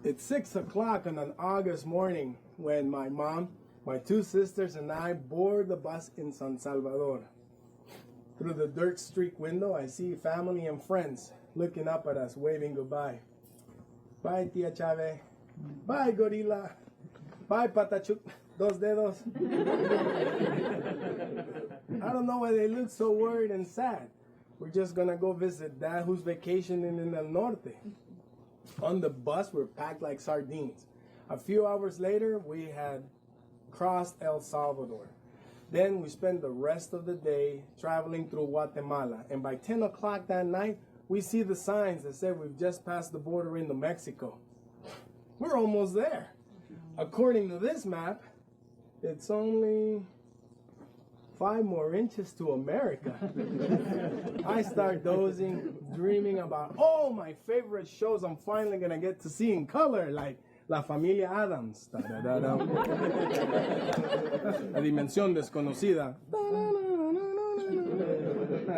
It's 6 o'clock on an August morning when my mom, my two sisters, and I board the bus in San Salvador. Through the dirt streak window, I see family and friends looking up at us, waving goodbye. Bye, Tia Chave. Bye, Gorilla. Bye, Patachuk. Dos dedos. I don't know why they look so worried and sad. We're just gonna go visit Dad, who's vacationing in El Norte. On the bus, we're packed like sardines. A few hours later, we had crossed El Salvador. Then we spent the rest of the day traveling through Guatemala. And by 10 o'clock that night, we see the signs that say we've just passed the border into Mexico. We're almost there. According to this map, it's only 5 more inches to America. I start dozing, dreaming about all my favorite shows I'm finally gonna get to see in color, like La Familia Adams, La Dimensión Desconocida,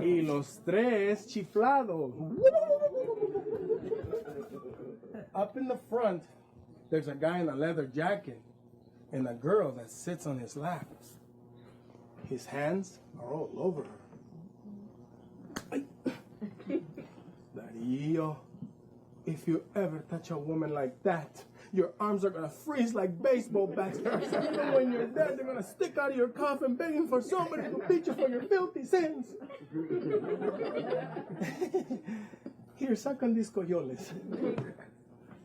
y Los Tres Chiflados. Up in the front, there's a guy in a leather jacket and a girl that sits on his lap. His hands are all over her. Dario, if you ever touch a woman like that, your arms are gonna freeze like baseball bats. And when you're dead, they're gonna stick out of your coffin begging for somebody to beat you for your filthy sins. Here, sacan these coyoles.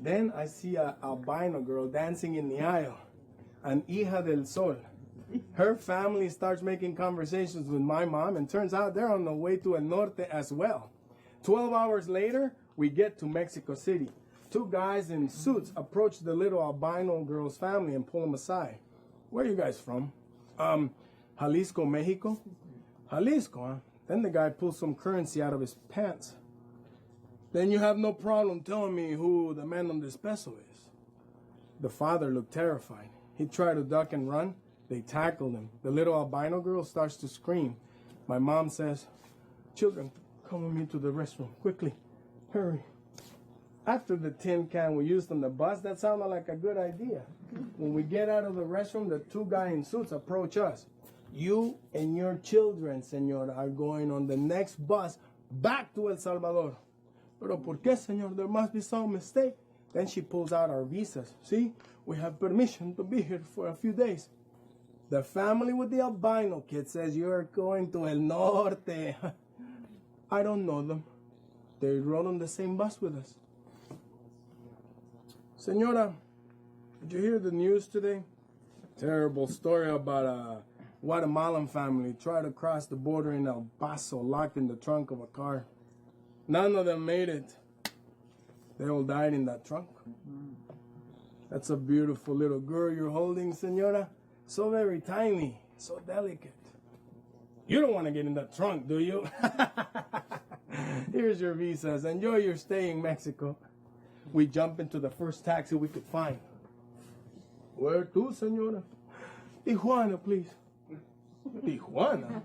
Then I see a albino girl dancing in the aisle, an hija del sol. Her family starts making conversations with my mom, and turns out they're on the way to El Norte as well. 12 hours later, we get to Mexico City. 2 guys in suits approach the little albino girl's family and pull them aside. Where are you guys from? Jalisco, Mexico? Jalisco, huh? Then the guy pulls some currency out of his pants. Then you have no problem telling me who the man on this peso is. The father looked terrified. He tried to duck and run. They tackled him. The little albino girl starts to scream. My mom says, "Children, come with me to the restroom. Quickly, hurry." After the tin can we used on the bus, that sounded like a good idea. When we get out of the restroom, the 2 guys in suits approach us. "You and your children, señor, are going on the next bus back to El Salvador." "Pero por qué, señor? There must be some mistake." Then she pulls out our visas. "See, we have permission to be here for a few days." The family with the albino kid says you're going to El Norte. I don't know them. They rode on the same bus with us. "Señora, did you hear the news today? Terrible story about a Guatemalan family tried to cross the border in El Paso, locked in the trunk of a car. None of them made it. They all died in that trunk." "That's a beautiful little girl you're holding, señora. So very tiny, so delicate." "You don't want to get in the trunk, do you?" "Here's your visas. Enjoy your stay in Mexico." We jump into the first taxi we could find. "Where to, señora?" "Tijuana, please." "Tijuana?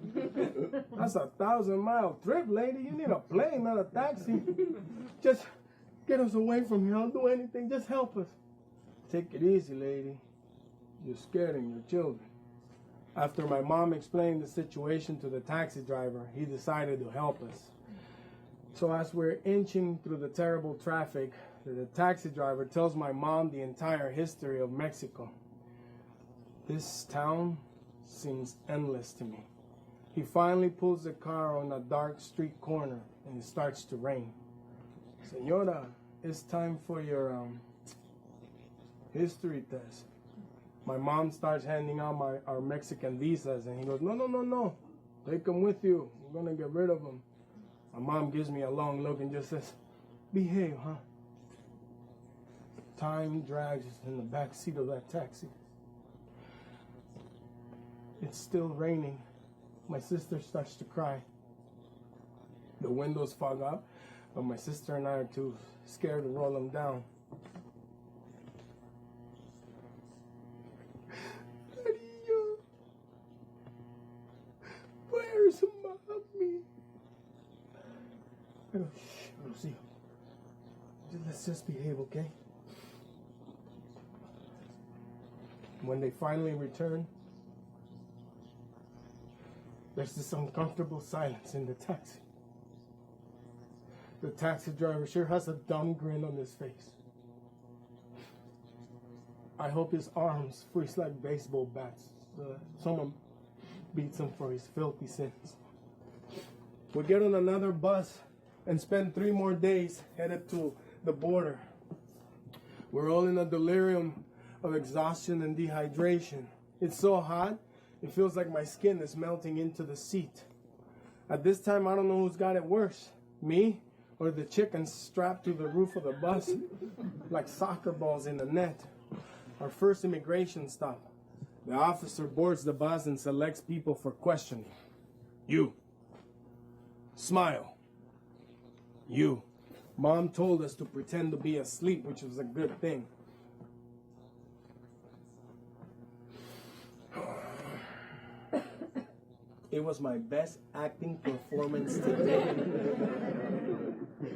That's a 1,000-mile trip, lady. You need a plane, not a taxi. Just get us away from here. I'll do anything. Just help us." "Take it easy, lady. You're scaring your children." After my mom explained the situation to the taxi driver, he decided to help us. So as we're inching through the terrible traffic, the taxi driver tells my mom the entire history of Mexico. This town seems endless to me. He finally pulls the car on a dark street corner and it starts to rain. "Señora, it's time for your history test." My mom starts handing out our Mexican visas, and he goes, No. Take them with you. We're going to get rid of them." My mom gives me a long look and just says, "Behave, huh?" Time drags in the back seat of that taxi. It's still raining. My sister starts to cry. The windows fog up, but my sister and I are too scared to roll them down. "Dario, where's mommy?" I go, "Shh, Lucio. Let's just behave, okay? When they finally return, there's this uncomfortable silence in the taxi. The taxi driver sure has a dumb grin on his face. I hope his arms freeze like baseball bats. Someone beats him for his filthy sins. We get on another bus and spend 3 more days headed to the border. We're all in a delirium of exhaustion and dehydration. It's so hot, it feels like my skin is melting into the seat. At this time, I don't know who's got it worse, me or the chickens strapped to the roof of the bus like soccer balls in the net. Our first immigration stop. The officer boards the bus and selects people for questioning. You. Smile. You. Mom told us to pretend to be asleep, which was a good thing. It was my best acting performance today.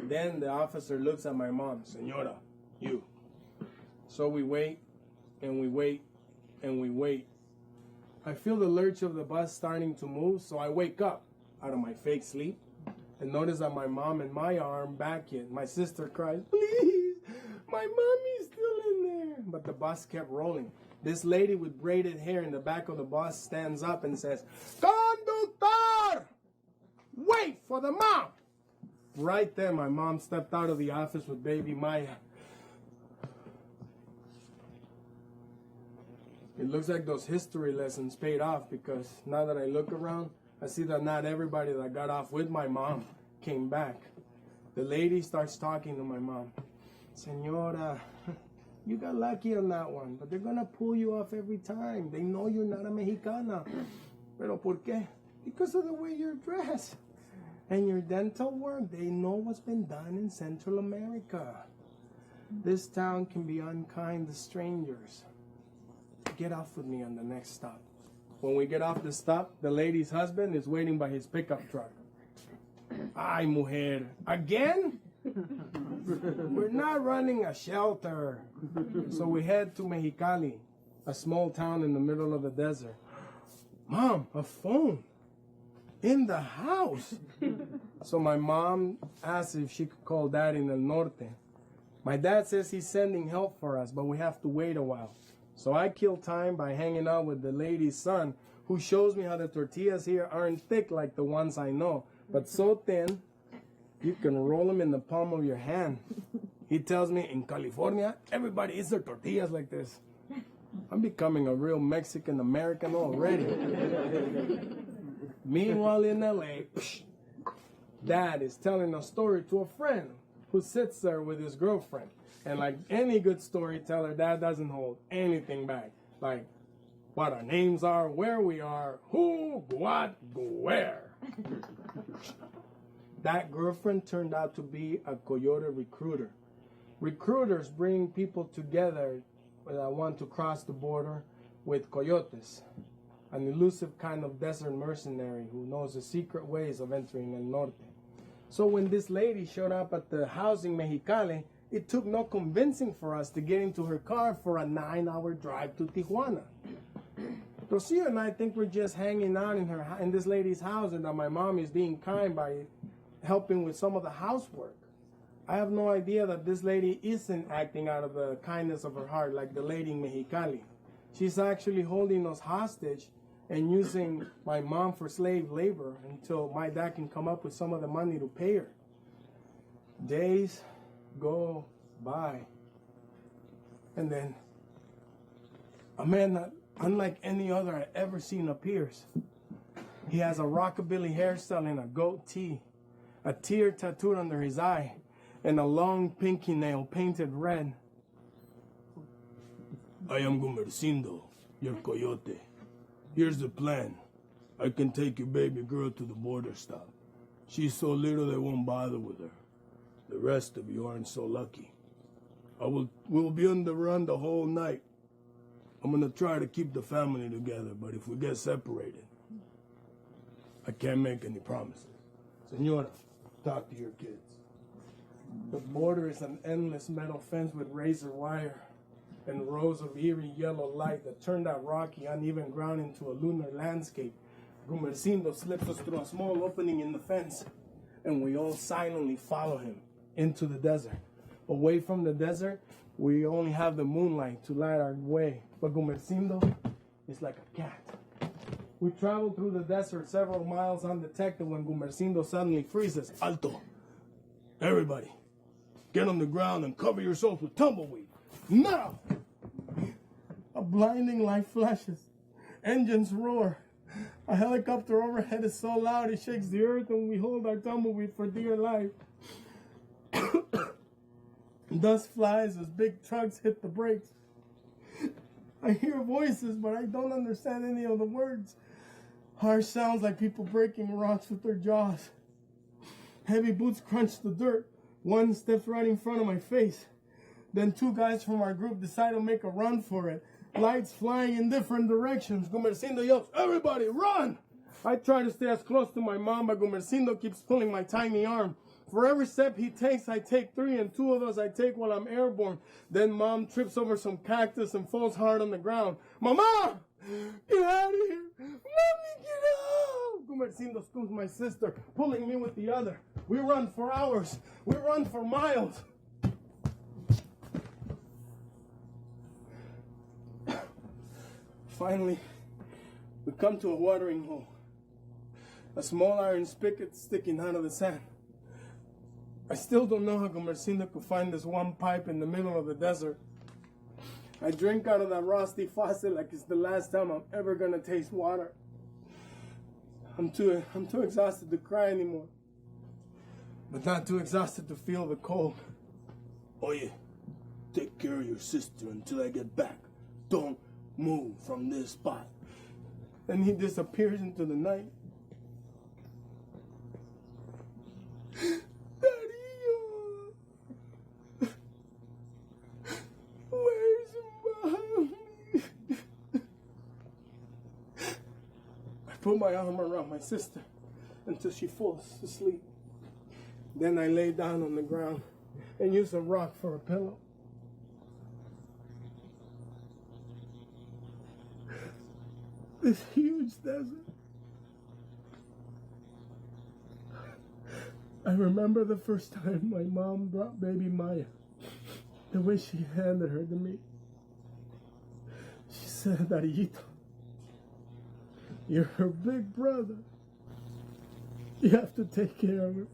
Then the officer looks at my mom. Señora, you. So we wait, and we wait, and we wait. I feel the lurch of the bus starting to move, so I wake up out of my fake sleep and notice that my mom and my arm back in. My sister cries, please, my mommy's still in there. But the bus kept rolling. This lady with braided hair in the back of the bus stands up and says, Conductor! Wait for the mom! Right then, my mom stepped out of the office with baby Maya. It looks like those history lessons paid off, because now that I look around, I see that not everybody that got off with my mom came back. The lady starts talking to my mom. Señora, you got lucky on that one, but they're going to pull you off every time. They know you're not a Mexicana. Pero ¿por qué? Because of the way you're dressed. And your dental work, they know what's been done in Central America. This town can be unkind to strangers. Get off with me on the next stop. When we get off the stop, the lady's husband is waiting by his pickup truck. Ay, mujer, again? We're not running a shelter. So we head to Mexicali, a small town in the middle of the desert. Mom, a phone in the house. So my mom asked if she could call Dad in El Norte. My dad says he's sending help for us, but we have to wait a while. So I kill time by hanging out with the lady's son, who shows me how the tortillas here aren't thick like the ones I know, but so thin, you can roll them in the palm of your hand. He tells me in California, everybody eats their tortillas like this. I'm becoming a real Mexican American already. Meanwhile in LA, Dad is telling a story to a friend who sits there with his girlfriend. And like any good storyteller, Dad doesn't hold anything back. Like what our names are, where we are, who, what, where. That girlfriend turned out to be a coyote recruiter. Recruiters bring people together that want to cross the border with coyotes, an elusive kind of desert mercenary who knows the secret ways of entering El Norte. So when this lady showed up at the house in Mexicali, it took no convincing for us to get into her car for a 9-hour drive to Tijuana. Rocio and I think we're just hanging out in this lady's house, and that my mom is being kind by helping with some of the housework. I have no idea that this lady isn't acting out of the kindness of her heart like the lady in Mexicali. She's actually holding us hostage and using my mom for slave labor until my dad can come up with some of the money to pay her. Days go by. And then a man that unlike any other I ever seen appears. He has a rockabilly hairstyle and a goatee, a tear tattooed under his eye, and a long pinky nail painted red. I am Gumercindo, your coyote. Here's the plan. I can take your baby girl to the border stop. She's so little they won't bother with her. The rest of you aren't so lucky. We'll be on the run the whole night. I'm gonna try to keep the family together, but if we get separated, I can't make any promises. Senora, talk to your kids. The border is an endless metal fence with razor wire. and rows of eerie yellow light that turned that rocky, uneven ground into a lunar landscape. Gumercindo slips us through a small opening in the fence, and we all silently follow him into the desert. Away from the desert, we only have the moonlight to light our way, but Gumercindo is like a cat. We travel through the desert several miles undetected when Gumercindo suddenly freezes. Alto! Everybody, get on the ground and cover yourselves with tumbleweed. Now! A blinding light flashes. Engines roar. A helicopter overhead is so loud it shakes the earth, and we hold our tumbleweed for dear life. Dust flies as big trucks hit the brakes. I hear voices, but I don't understand any of the words. Harsh sounds like people breaking rocks with their jaws. Heavy boots crunch the dirt. One steps right in front of my face. Then two guys from our group decide to make a run for it. Lights flying in different directions. Gumercindo yells, "Everybody, run!" I try to stay as close to my mom, but Gumercindo keeps pulling my tiny arm. For every step he takes, I take 3, and 2 of those I take while I'm airborne. Then Mom trips over some cactus and falls hard on the ground. "Mama! Get out of here! Mommy, get out!" Gumercindo scoops my sister, pulling me with the other. We run for hours. We run for miles. Finally, we come to a watering hole. A small iron spigot sticking out of the sand. I still don't know how Gumercindo could find this one pipe in the middle of the desert. I drink out of that rusty faucet like it's the last time I'm ever gonna taste water. I'm too exhausted to cry anymore, but not too exhausted to feel the cold. Oye, take care of your sister until I get back. Don't move from this spot. And he disappears into the night. Dario, where's mommy? I put my arm around my sister until she falls asleep. Then I lay down on the ground and use a rock for a pillow. This huge desert. I remember the first time my mom brought baby Maya, the way she handed her to me. She said, "Darito, you're her big brother. You have to take care of her."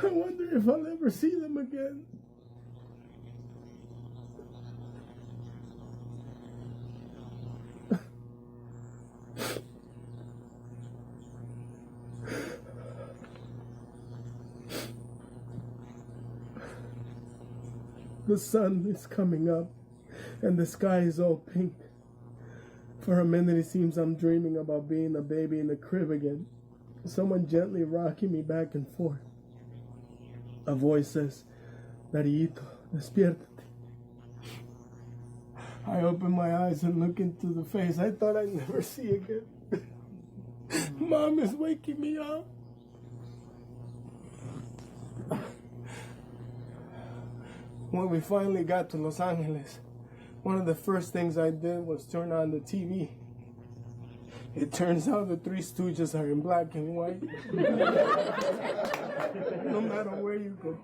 I wonder if I'll ever see them again. The sun is coming up, and the sky is all pink. For a minute it seems I'm dreaming about being a baby in a crib again, someone gently rocking me back and forth. A voice says, "Darito, despiértate." I open my eyes and look into the face I thought I'd never see again. Mom is waking me up. When we finally got to Los Angeles, one of the first things I did was turn on the TV. It turns out the Three Stooges are in black and white. No matter where you go.